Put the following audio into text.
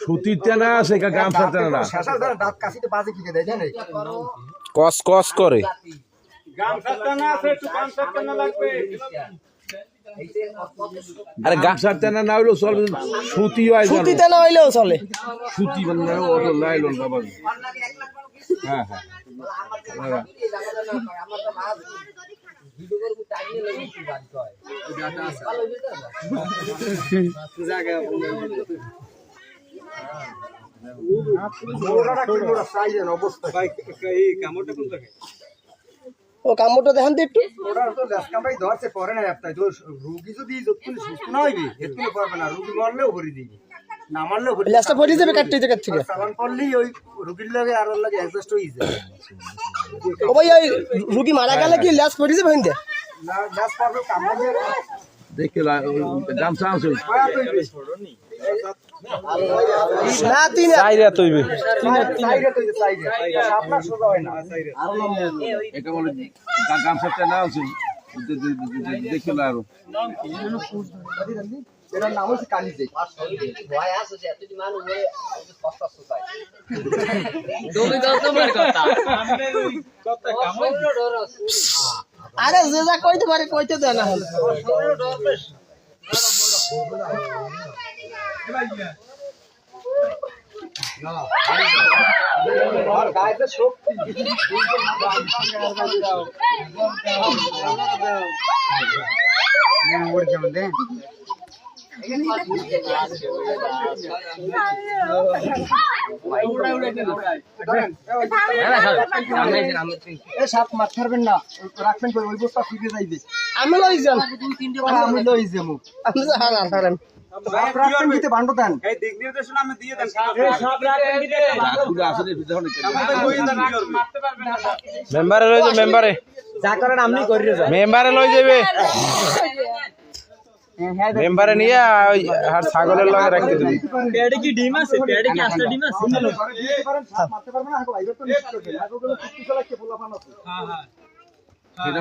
সুতির টানা আছে গামছা টানা দাঁত কাশিতে বাজে কি দেয় জানেন কস কস করে আরে গামছা টানা না হইলেও চলবে সুতি হয় সুতি টানা হইলেও চলে সুতি মানে ওটা লাইলন বাবা হ্যাঁ হ্যাঁ ও কামড়টা দেখান তো একটু ধরছে পরে না রুগী যদি সুস্থ না হইবে এরকম পারবে না রুগী মরলেও ভরি দিবি না মারলেও লেজটা ফেটে যাবে কাটতে থেকে চালান পড়লেই ওই রুগীর লাগে আর ওর লাগে অ্যাডজাস্ট হয়ে যায় ও ভাই ওই রুগী মারা গেলে কি লেজ ফেটে যাবে হিন্দে না লেজ পড়বে কামড়ে দেখে গামছা আছে না তিন চাইরা তৈবে সাইডে আপনার সোজা হয় না এটা বলে গামছা টানা আছে দেখে না আরো এটার নাম হচ্ছে কালি দেই আরে যে যা কইতে পারে কইতে দেয় না হলে গায়েতে শক্তি সাপ মাছ ছাড়বেন না রাখবেন ওই বস্তা ফিরে যাইবে আমি লই যান আমি লই যাবো আমি হারান হারান রাখবেন দিতে ভান্ড দেন মেম্বারে লই যাবে মেম্বারে যা করেন আপনি করি মেম্বারে লই যাবে মেম্বারে নিয়ে ওই আর ছাগলের লগে রাখতে দিবি পেড়ে কি ডিম আছে পেড়ে কি আসলে ডিম আছে মারতে পারবে না বাইরে তো নিশ্চয় করবে আগে গুলো 50 লাখ কে বলা ফান আছে এটা